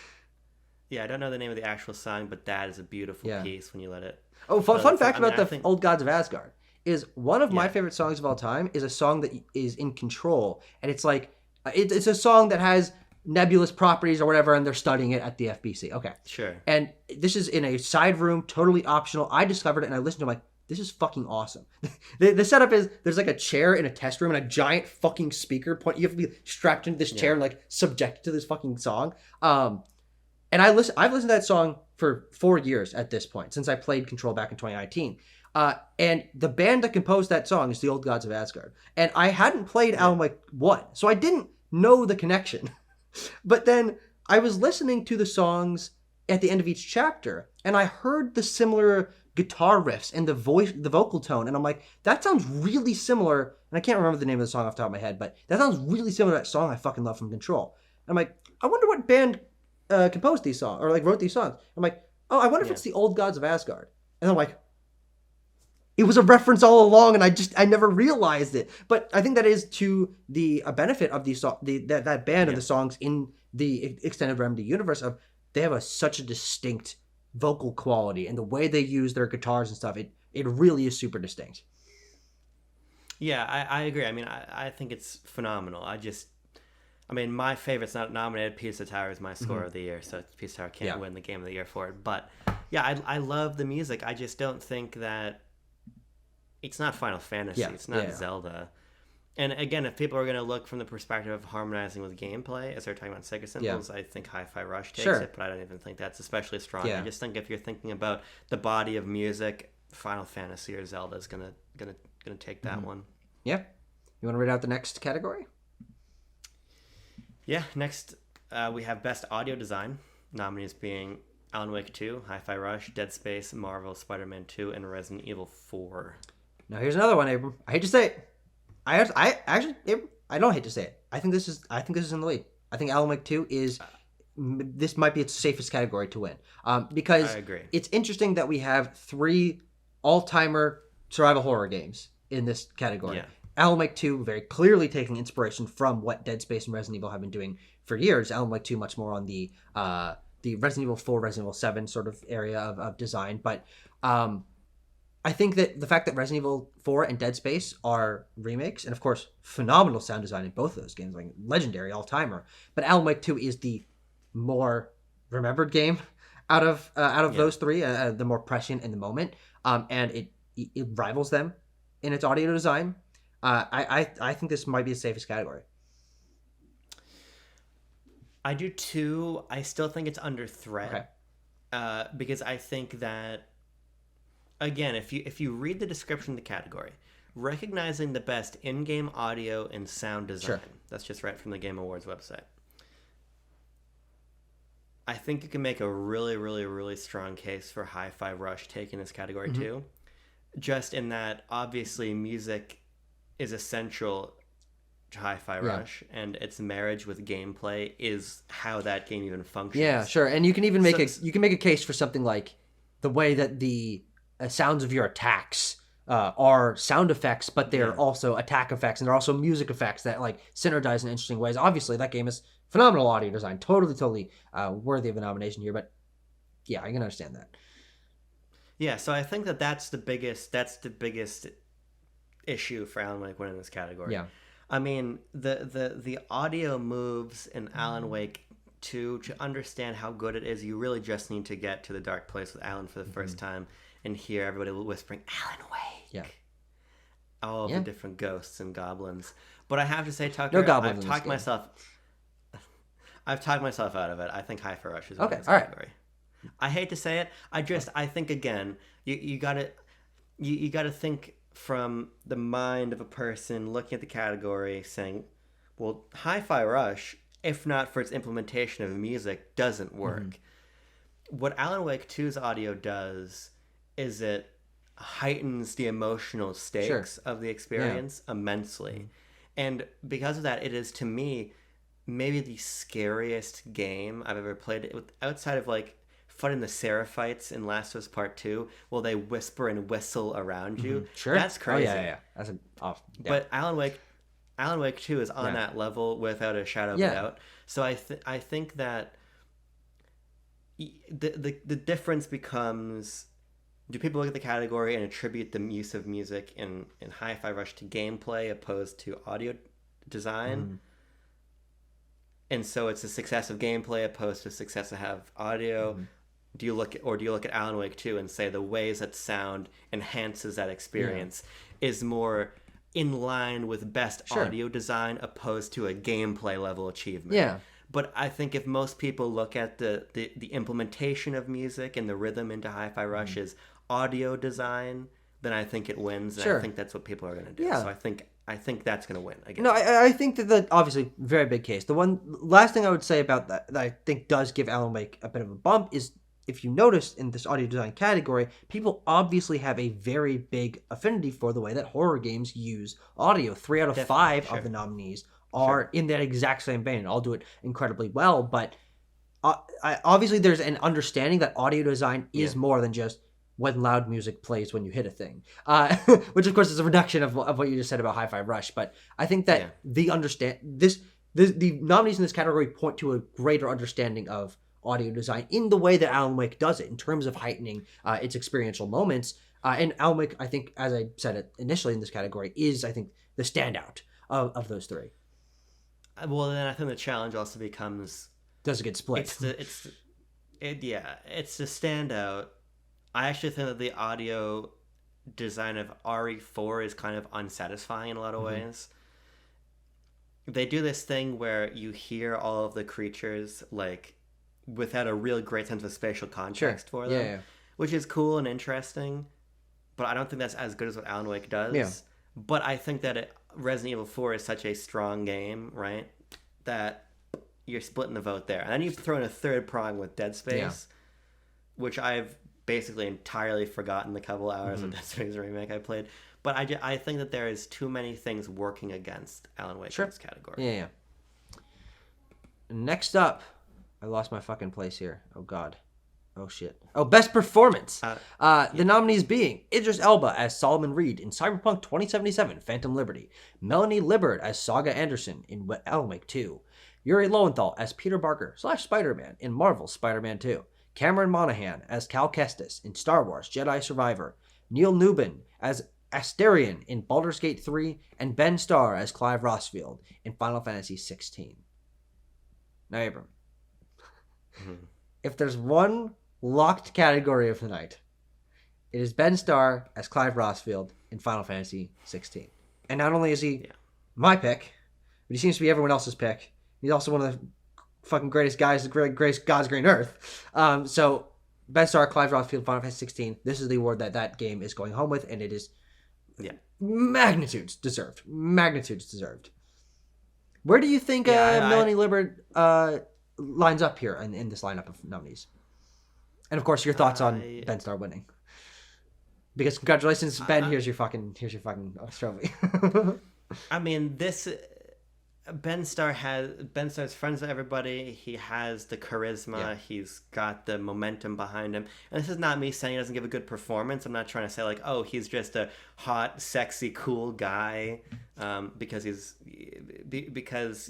Yeah, I don't know the name of the actual song, but that is a beautiful Yeah. piece when you let it. Oh, fun fact about the think, old gods of Asgard is one of my yeah. favorite songs of all time is a song that is in Control, and it's like it's a song that has nebulous properties or whatever, and they're studying it at the FBC. Okay, Sure. and this is in a side room, totally optional. I discovered it and I listened to it. I'm like, this is fucking awesome. The setup is there's like a chair in a test room and a giant fucking speaker point. You have to be strapped into this chair and like subjected to this fucking song. And I've listened to that song for 4 years at this point, since I played Control back in 2019. And the band that composed that song is the Old Gods of Asgard. And I hadn't played Alan Wake 1, so I didn't know the connection. But then I was listening to the songs at the end of each chapter, and I heard the similar guitar riffs and the vocal tone, and I'm like, that sounds really similar. And I can't remember the name of the song off the top of my head, but that sounds really similar to that song I fucking love from Control. And I'm like, I wonder what band composed these songs or like wrote these songs. I'm like, oh, I wonder if it's the Old Gods of Asgard. And I'm like, it was a reference all along, and I never realized it. But I think that is to the benefit of these that band and the songs in the extended Remedy universe. Of they have such a distinct vocal quality, and the way they use their guitars and stuff, it really is super distinct. Yeah, I agree. I mean, I think it's phenomenal. I mean, my favorite's not nominated. Piece of Tower is my score of the year, so Piece of Tower can't win the Game of the Year for it. But yeah, I love the music. I just don't think that it's not Final Fantasy. It's not Zelda. And again, if people are going to look from the perspective of harmonizing with gameplay, as they're talking about Sega symbols, I think Hi-Fi Rush takes it, but I don't even think that's especially strong. I just think if you're thinking about the body of music, Final Fantasy or Zelda is gonna take that one. Yeah. You want to read out the next category? Yeah. Next, we have Best Audio Design. Nominees being Alan Wake 2, Hi-Fi Rush, Dead Space, Marvel, Spider-Man 2, and Resident Evil 4. Now here's another one, Abram. I hate to say it. I actually, Abram, I don't hate to say it. I think this is in the lead. I think Alan Wake 2 is this might be its safest category to win. Because I agree. It's interesting that we have 3 all-timer survival horror games in this category. Yeah. Alan Wake 2 very clearly taking inspiration from what Dead Space and Resident Evil have been doing for years. Alan Wake 2 much more on the Resident Evil 4, Resident Evil 7 sort of area of design. But I think that the fact that Resident Evil 4 and Dead Space are remakes, and of course, phenomenal sound design in both of those games, like legendary all-timer. But Alan Wake 2 is the more remembered game out of those 3, the more prescient in the moment, and it rivals them in its audio design. I think this might be the safest category. I do too. I still think it's under threat, because I think that, again, if you read the description of the category, recognizing the best in-game audio and sound design. That's just right from the Game Awards website. I think you can make a really, really, really strong case for Hi-Fi Rush taking this category too. Just in that, obviously, music is essential to Hi-Fi Rush, and its marriage with gameplay is how that game even functions. Yeah, sure. And you can even make a case for something like the way that the sounds of your attacks are sound effects, but they're also attack effects, and they're also music effects that like synergize in interesting ways. Obviously, that game is phenomenal audio design, totally worthy of a nomination here. But yeah, I can understand that. Yeah, so I think that's the biggest issue for Alan Wake winning this category. Yeah, I mean the audio moves in Alan Wake 2, to understand how good it is, you really just need to get to the dark place with Alan for the first time and hear everybody whispering Alan Wake. Yeah. All of the different ghosts and goblins. But I have to say, Tucker, no goblins I've in talked this game. I've talked myself out of it. I think Hi-Fi Rush is in this all right. category. I hate to say it. I think again, you gotta think from the mind of a person looking at the category, saying, well, Hi-Fi Rush, if not for its implementation of music, doesn't work. What Alan Wake 2's audio does is it heightens the emotional stakes of the experience immensely. And because of that, it is, to me, maybe the scariest game I've ever played, outside of like fighting the Seraphites in Last of Us Part 2, will they whisper and whistle around you? Sure. That's crazy. Oh, yeah. That's an off. Yeah. But Alan Wake 2 is on that level without a shadow of a doubt. So I think that the difference becomes, do people look at the category and attribute the use of music in Hi-Fi Rush to gameplay opposed to audio design? And so it's a success of gameplay opposed to success of audio. Do you look at Alan Wake 2 and say the ways that sound enhances that experience is more in line with best audio design opposed to a gameplay level achievement? Yeah. But I think if most people look at the implementation of music and the rhythm into Hi-Fi Rush as audio design, then I think it wins. And I think that's what people are going to do. So I think that's going to win again. No, I think that obviously very big case. The one last thing I would say about that I think does give Alan Wake a bit of a bump is, if you notice in this audio design category, people obviously have a very big affinity for the way that horror games use audio. 3 out of 5 of the nominees are in that exact same vein, and all do it incredibly well. But obviously there's an understanding that audio design is more than just when loud music plays when you hit a thing, which of course is a reduction of what you just said about Hi-Fi Rush. But I think that the nominees in this category point to a greater understanding of audio design in the way that Alan Wake does it, in terms of heightening its experiential moments. And Alan Wake, I think, as I said it initially in this category, is, I think, the standout of those three. Well, then I think the challenge also becomes, does it get split? It's the standout. I actually think that the audio design of RE4 is kind of unsatisfying in a lot of ways. They do this thing where you hear all of the creatures like without a real great sense of spatial context for them, which is cool and interesting. But I don't think that's as good as what Alan Wake does. Yeah. But I think that Resident Evil 4 is such a strong game, right, that you're splitting the vote there. And then you throw in a third prong with Dead Space, which I've basically entirely forgotten the couple hours of Dead Space remake I played. But I think that there is too many things working against Alan Wake in this category. Yeah. Next up, I lost my fucking place here. Oh, God. Oh, shit. Oh, Best Performance. The nominees being Idris Elba as Solomon Reed in Cyberpunk 2077, Phantom Liberty. Melanie Liburd as Saga Anderson in Alan Wake 2. Yuri Lowenthal as Peter Parker / Spider-Man in Marvel's Spider-Man 2. Cameron Monaghan as Cal Kestis in Star Wars Jedi Survivor. Neil Newbin as Asterion in Baldur's Gate 3. And Ben Starr as Clive Rossfield in Final Fantasy 16. Now, Abram. If there's one locked category of the night, it is Ben Starr as Clive Rossfield in Final Fantasy 16. And not only is he my pick, but he seems to be everyone else's pick. He's also one of the fucking greatest guys, greatest God's green earth. So Ben Starr, Clive Rossfield, Final Fantasy 16. This is the award that game is going home with, and it is magnitudes deserved. Where do you think Melanie Liburd lines up here in this lineup of nominees? And of course, your thoughts on Ben Starr winning. Because congratulations, Ben. Here's your fucking trophy. I mean, Ben Starr's friends with everybody. He has the charisma. Yeah. He's got the momentum behind him. And this is not me saying he doesn't give a good performance. I'm not trying to say like, oh, he's just a hot, sexy, cool guy because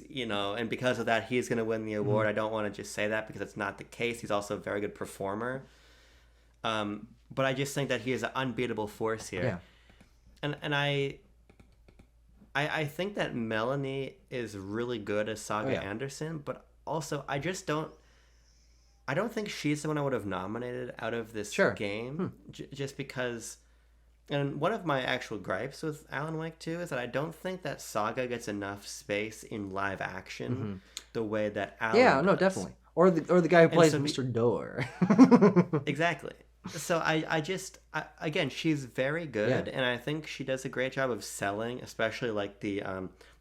you know, and because of that, he's going to win the award. I don't want to just say that because it's not the case. He's also a very good performer. But I just think that he is an unbeatable force here. Yeah. And I think that Melanie is really good as Saga Anderson, but also I don't think she's the one I would have nominated out of this game, just because. And one of my actual gripes with Alan Wake 2 is that I don't think that Saga gets enough space in live action the way that Alan does. Definitely. Or the guy who plays Mr. Door. Exactly. So again, she's very good, and I think she does a great job of selling, especially like the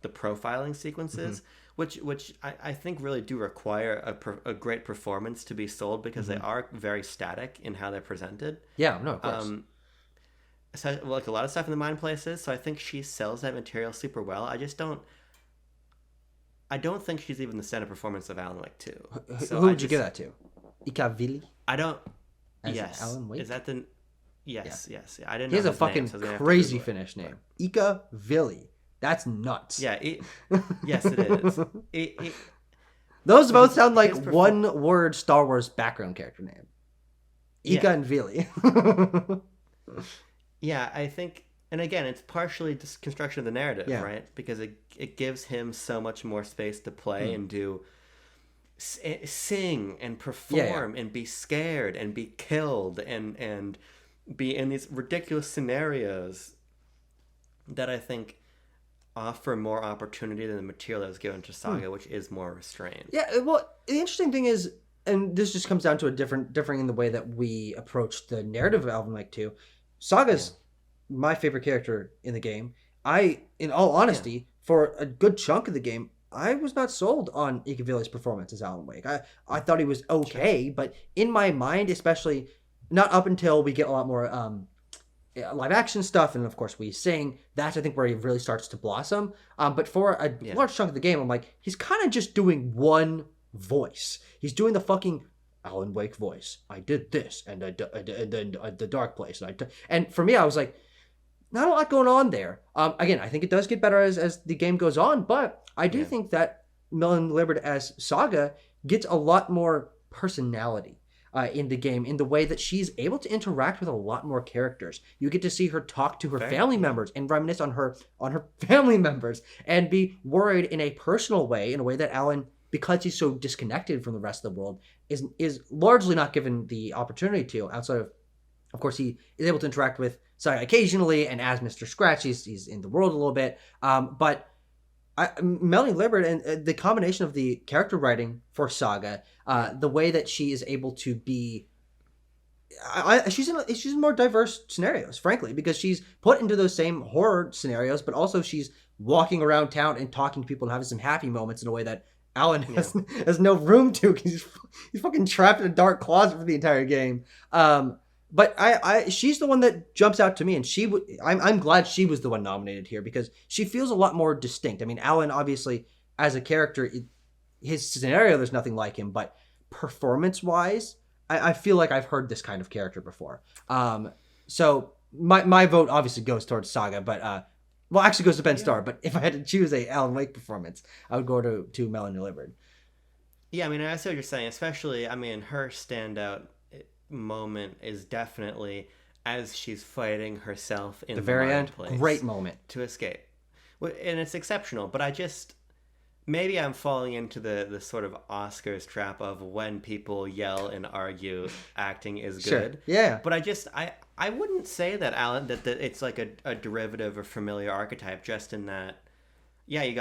profiling sequences, which I think really do require a great performance to be sold because they are very static in how they're presented. Yeah, no, of course. So like a lot of stuff in the Mind Places, so I think she sells that material super well. I don't think she's even the standard performance of Alan Wake 2. So who would you give that to? Ikavili? I don't. As Yes, Alan Wake. Is that the? Yes, Yeah. yes. I didn't He know has a his name, fucking so I was gonna have to crazy Google it. Finnish name. But Ika Vili. That's nuts. yeah, yes, it is. Those both Because sound like his one word Star Wars background character name. Ika yeah, and Vili. yeah. I think, and again, it's partially just construction of the narrative, Yeah. right? Because it gives him so much more space to play and do sing and perform and be scared and be killed and be in these ridiculous scenarios that I think offer more opportunity than the material that was given to Saga, which is more restrained. Yeah, well, the interesting thing is, and this just comes down to a differing in the way that we approach the narrative of Alvin Wake 2. Saga's my favorite character in the game. In all honesty, for a good chunk of the game, I was not sold on Ikavili's performance as Alan Wake. I thought he was okay, but in my mind, especially not up until we get a lot more live action stuff, and of course we sing. That's I think where he really starts to blossom. But for a large chunk of the game, I'm like, he's kind of just doing one voice. He's doing the fucking Alan Wake voice. I did this, and then the dark place, and for me, I was like, not a lot going on there. Again, I think it does get better as the game goes on, but I do think that Melanie Liburd as Saga gets a lot more personality in the game, in the way that she's able to interact with a lot more characters. You get to see her talk to her family members and reminisce on her family members, and be worried in a personal way, in a way that Alan, because he's so disconnected from the rest of the world, is largely not given the opportunity to. Outside of course, he is able to interact with Saga occasionally, and as Mr. Scratch, he's in the world a little bit. But Melanie Liburd and the combination of the character writing for Saga, the way that she is able to be, she's in more diverse scenarios, frankly, because she's put into those same horror scenarios, but also she's walking around town and talking to people and having some happy moments in a way that Alan has no room to, because he's fucking trapped in a dark closet for the entire game. But she's the one that jumps out to me, and I'm glad she was the one nominated here, because she feels a lot more distinct. I mean, Alan, obviously, as a character, his scenario, there's nothing like him, but performance-wise, I feel like I've heard this kind of character before. So my vote obviously goes towards Saga, but well, actually goes to Ben Starr. But if I had to choose a Alan Wake performance, I would go to Melanie Liburd. Yeah, I mean, I see what you're saying. Especially, I mean, her standout moment is definitely as she's fighting herself in the very end. Great moment to escape, and it's exceptional. But maybe I'm falling into the sort of Oscars trap of when people yell and argue, acting is good. Sure. Yeah. But I wouldn't say that, Alan, that it's like a derivative or familiar archetype. Just in that, yeah, you've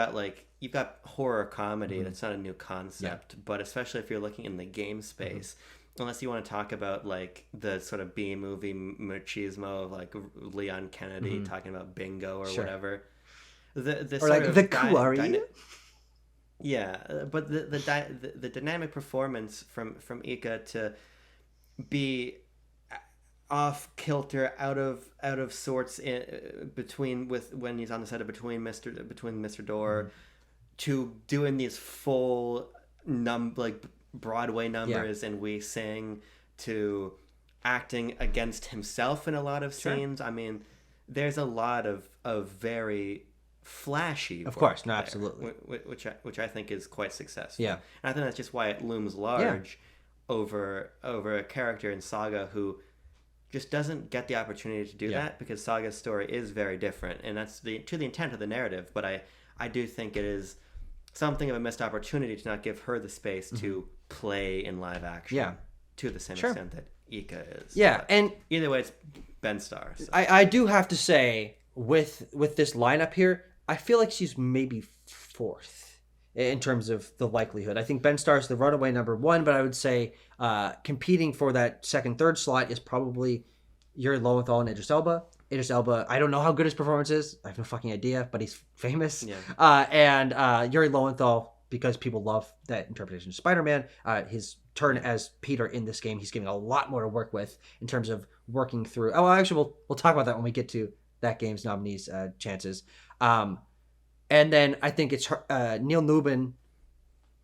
got horror comedy. That's not a new concept. Yeah. But especially if you're looking in the game space. Unless you want to talk about like the sort of B movie machismo of like Leon Kennedy talking about bingo or whatever, the or sort like the Kuari. Yeah, but the dynamic performance from Ika to be off kilter, out of sorts when he's on the set of between Mr. Door, to doing these full Broadway numbers and we sing, to acting against himself in a lot of scenes. Sure. I mean, there's a lot of very flashy, of course, no, absolutely, which I think is quite successful. Yeah, and I think that's just why it looms large over a character in Saga who just doesn't get the opportunity to do that, because Saga's story is very different, and that's to the intent of the narrative. But I do think it is something of a missed opportunity to not give her the space to play in live action to the same extent that Ika is. Yeah, but and either way, it's Ben Starr. So. I do have to say, with this lineup here, I feel like she's maybe fourth in terms of the likelihood. I think Ben Starr is the runaway number one, but I would say competing for that second, third slot is probably Yuri Lowenthal and Idris Elba. Idris Elba, I don't know how good his performance is. I have no fucking idea, but he's famous. Yeah. And Yuri Lowenthal, because people love that interpretation of Spider-Man, his turn as Peter in this game, he's getting a lot more to work with in terms of working through. Oh, actually, we'll talk about that when we get to that game's nominees' chances. And then I think it's Neil Newbin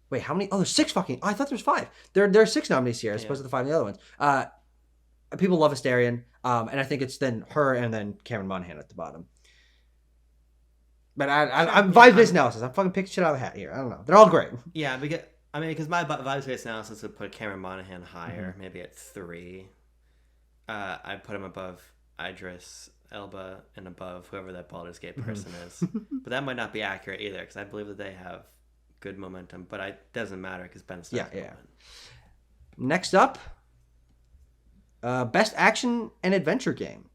Wait, how many? Oh, there's 6 fucking. Oh, I thought there was 5. There are 6 nominees here as opposed to the 5 of the other ones. People love Astarion, and I think it's then her and then Cameron Monaghan at the bottom. But I'm vibes-based analysis. I'm fucking picking shit out of the hat here. I don't know. They're all great. Yeah, because my vibes-based analysis would put Cameron Monaghan higher, maybe at 3. I'd put him above Idris Elba and above whoever that Baldur's Gate person is. But that might not be accurate either, because I believe that they have good momentum. But it doesn't matter because Ben Stark's going to win. Next up, Best Action and Adventure Game.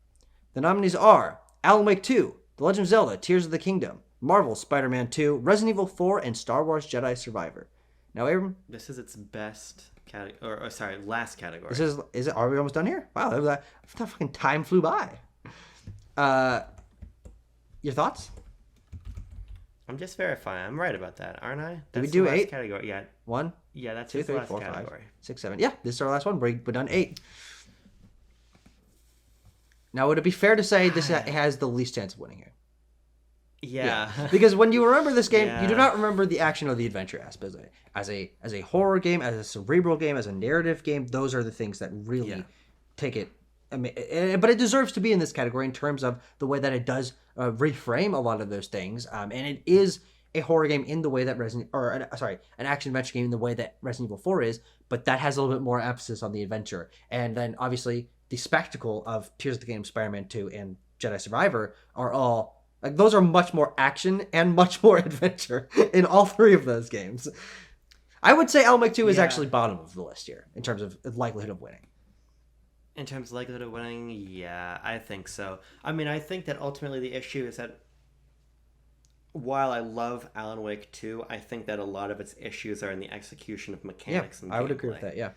The nominees are Alan Wake 2, The Legend of Zelda, Tears of the Kingdom, Marvel Spider-Man 2, Resident Evil 4, and Star Wars Jedi Survivor. Now, Abram? This is its best category, or sorry, last category. Is it? Are we almost done here? Wow, that fucking time flew by. Your thoughts? I'm just verifying. I'm right about that, aren't I? Did we do 8? Category. Yeah. 1. Yeah, that's 2, 3, last 4, category. 5, 6, 7. Yeah, this is our last one. We're done 8. Now, would it be fair to say this has the least chance of winning here? Yeah. Because when you remember this game, you do not remember the action or the adventure aspect. As a horror game, as a cerebral game, as a narrative game, those are the things that really take it. But it deserves to be in this category in terms of the way that it does reframe a lot of those things. And it is a horror game in the way that an action adventure game in the way that Resident Evil 4 is, but that has a little bit more emphasis on the adventure. And then obviously the spectacle of Tears of the Kingdom, Spider-Man 2, and Jedi Survivor are all like those are much more action and much more adventure in all 3 of those games. I would say Alan Wake 2 is actually bottom of the list here in terms of likelihood of winning. In terms of likelihood of winning, yeah, I think so. I mean, I think that ultimately the issue is that while I love Alan Wake 2, I think that a lot of its issues are in the execution of mechanics and gameplay. I would agree with that, yeah.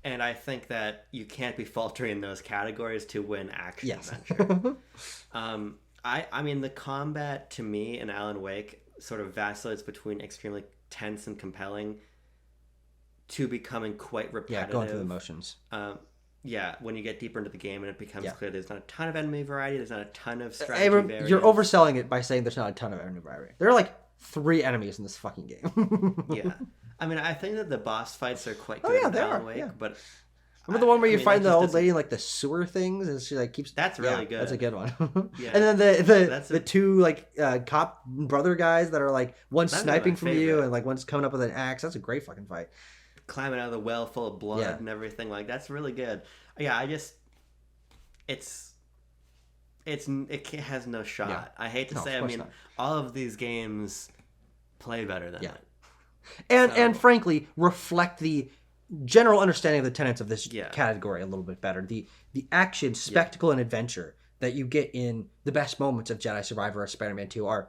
And I think that you can't be faltering in those categories to win action adventure. I mean, the combat to me in Alan Wake sort of vacillates between extremely tense and compelling to becoming quite repetitive. Yeah, going through the motions. When you get deeper into the game and it becomes clear there's not a ton of enemy variety, there's not a ton of strategy variety. You're overselling it by saying there's not a ton of enemy variety. There are like 3 enemies in this fucking game. Yeah. I mean, I think that the boss fights are quite good in Alan Wake, but... Remember the one where you find the old lady in like the sewer things and she like keeps... That's really good. That's a good one. And then the 2 like cop brother guys that are like one's sniping from you and like one's coming up with an axe. That's a great fucking fight. Climbing out of the well full of blood and everything, like that's really good. Yeah, I just it has no shot. I hate to say, I mean, all of these games play better than it. And frankly reflect the general understanding of the tenets of this category a little bit better. The action, spectacle, and adventure that you get in the best moments of Jedi Survivor or Spider-Man 2 are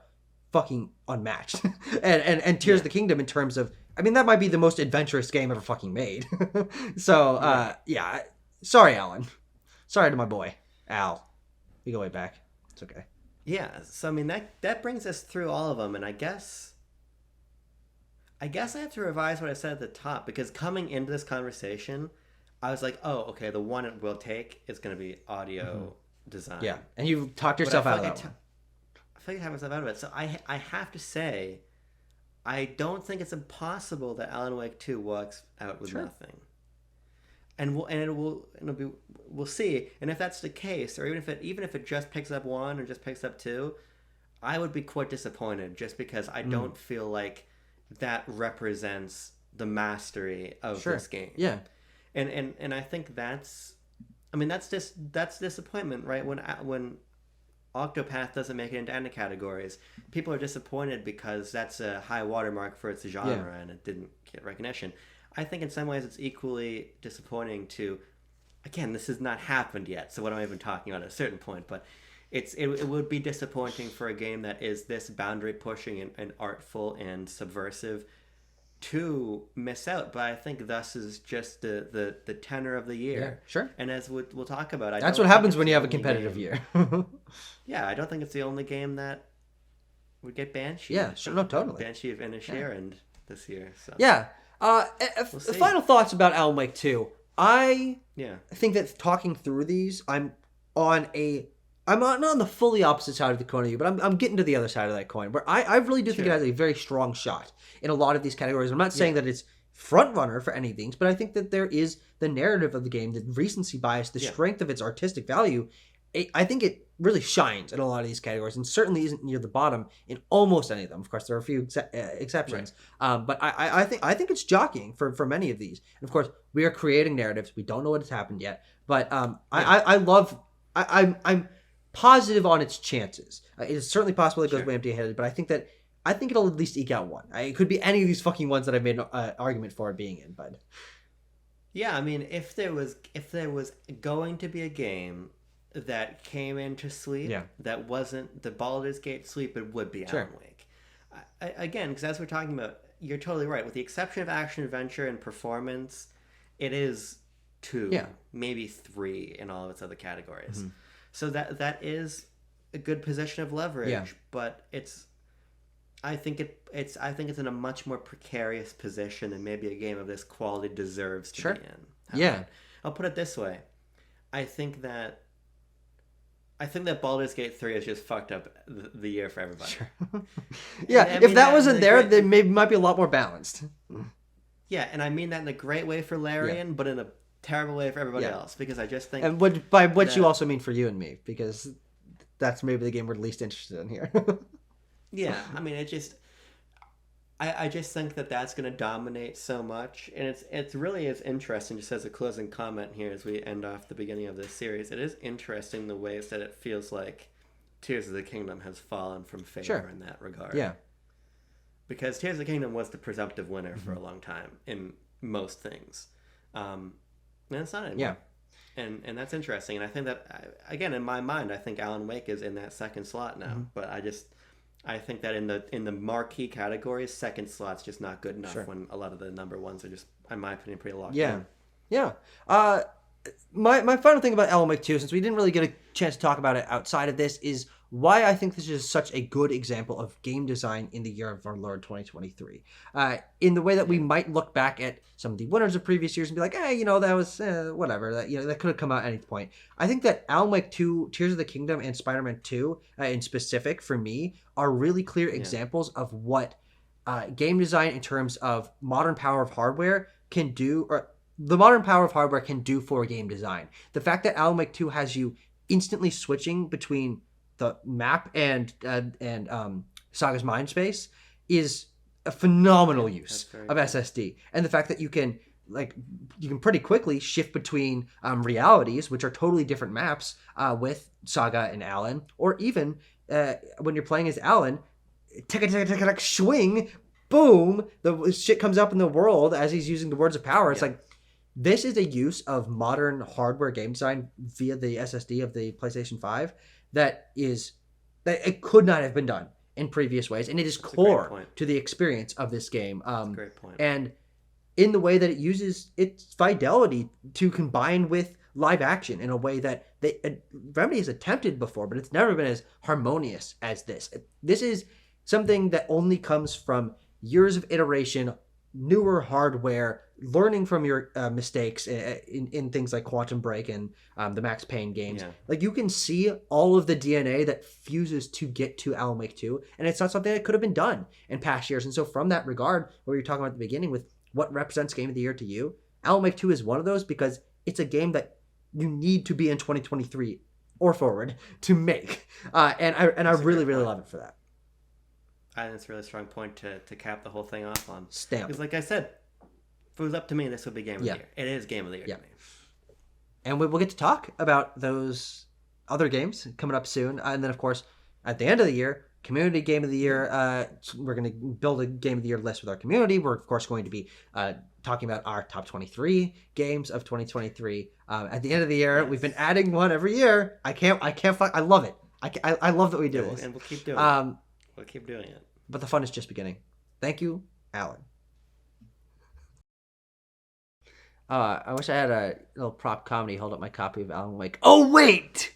fucking unmatched. and Tears of the Kingdom in terms of, I mean, that might be the most adventurous game ever fucking made. So, sorry, Alan. Sorry to my boy, Al. We go way back. It's okay. Yeah, so I mean, that brings us through all of them, and I guess I have to revise what I said at the top, because coming into this conversation, I was like, oh, okay, the one it will take is going to be audio design. Yeah, and you talked yourself out of that one. I feel like I talked myself out of it. So I have to say, I don't think it's impossible that Alan Wake 2 walks out with nothing. And we'll see. And if that's the case, or even if it just picks up 1 or just picks up 2, I would be quite disappointed, just because I don't feel like that represents the mastery of this game. Yeah. And I think that's disappointment, right? When Octopath doesn't make it into any categories, people are disappointed because that's a high watermark for its genre and it didn't get recognition. I think in some ways it's equally disappointing to, again, this has not happened yet, so what am I even talking about at a certain point, but it would be disappointing for a game that is this boundary pushing and artful and subversive to miss out. But I think thus is just the tenor of the year. Yeah, sure. And as we'll talk about, that's what happens when you have a competitive year. Yeah, I don't think it's the only game that would get Banshee. Yeah, sure, no, totally. Banshee of Inisherin this year. So. Yeah. Final thoughts about Alan Wake 2. I think that talking through these, I'm on a I'm not on the fully opposite side of the coin of you, but I'm getting to the other side of that coin, where I really do think it has a very strong shot in a lot of these categories. I'm not saying that it's front runner for any of these, but I think that there is the narrative of the game, the recency bias, the strength of its artistic value. I think it really shines in a lot of these categories, and certainly isn't near the bottom in almost any of them. Of course, there are a few exceptions, but I think it's jockeying for many of these. And of course, we are creating narratives. We don't know what has happened yet, but I'm positive on its chances. It is certainly possible it goes way empty-handed, but I think it'll at least eke out one. It could be any of these fucking ones that I've made an argument for it being in, but yeah, I mean, if there was going to be a game that came into Sleep that wasn't the Baldur's Gate Sleep, it would be Alan Wake. Again, because as we're talking about, you're totally right. With the exception of action adventure and performance, it is 2, maybe 3 in all of its other categories. Mm-hmm. So that is a good position of leverage, but I think it's in a much more precarious position than maybe a game of this quality deserves to be in. Yeah. I'll put it this way. I think that Baldur's Gate 3 has just fucked up the year for everybody. Sure. If that wasn't there, then maybe it might be a lot more balanced. Yeah, and I mean that in a great way for Larian, but in a terrible way for everybody else, because I just think... And by what you also mean for you and me, because that's maybe the game we're least interested in here. Yeah, I mean, I just think that that's going to dominate so much, and it's really is interesting, just as a closing comment here as we end off the beginning of this series, it is interesting the ways that it feels like Tears of the Kingdom has fallen from favor in that regard. Yeah. Because Tears of the Kingdom was the presumptive winner for a long time in most things. And it's not anymore. Yeah. And that's interesting. And I think that, again, in my mind, I think Alan Wake is in that second slot now. But I think that in the marquee categories, second slot's just not good enough when a lot of the number ones are just, in my opinion, pretty locked in. Yeah. My final thing about Alan Wake 2, since we didn't really get a chance to talk about it outside of this, is why I think this is such a good example of game design in the year of our Lord 2023. In the way that we might look back at some of the winners of previous years and be like, that was whatever. That could have come out at any point. I think that Alan Wake 2, Tears of the Kingdom, and Spider-Man 2 in specific, for me, are really clear examples of what game design in terms of modern power of hardware can do, or the modern power of hardware can do for game design. The fact that Alan Wake 2 has you instantly switching between the map and Saga's mind space is a phenomenal use of SSD, and the fact that you can pretty quickly shift between realities, which are totally different maps, with Saga and Alan, or even when you're playing as Alan, swing, boom, the shit comes up in the world as he's using the words of power. It's like, this is a use of modern hardware game design via the SSD of the PlayStation 5 that it could not have been done in previous ways, and it is core to the experience of this game. That's a great point. And in the way that it uses its fidelity to combine with live action in a way that Remedy has attempted before, but it's never been as harmonious as this. This is something that only comes from years of iteration, newer hardware, learning from your mistakes in things like Quantum Break and the Max Payne games. Like, you can see all of the DNA that fuses to get to Alan Wake 2, and it's not something that could have been done in past years. And so from that regard, what you're talking about at the beginning with what represents Game of the Year to you, Alan Wake 2 is one of those, because it's a game that you need to be in 2023 or forward to make. And I really, really love it for that. I think it's a really strong point to cap the whole thing off on. Stamp. Because like I said, if it was up to me, this would be Game of the Year. It is Game of the Year to me. And we'll get to talk about those other games coming up soon. And then, of course, at the end of the year, Community Game of the Year. We're going to build a Game of the Year list with our community. We're, of course, going to be talking about our top 23 games of 2023. At the end of the year, we've been adding one every year. I love it. I love that we do this. And we'll keep doing it. We'll keep doing it. But the fun is just beginning. Thank you, Alan. I wish I had a little prop comedy hold up my copy of Alan Wake. Oh, wait!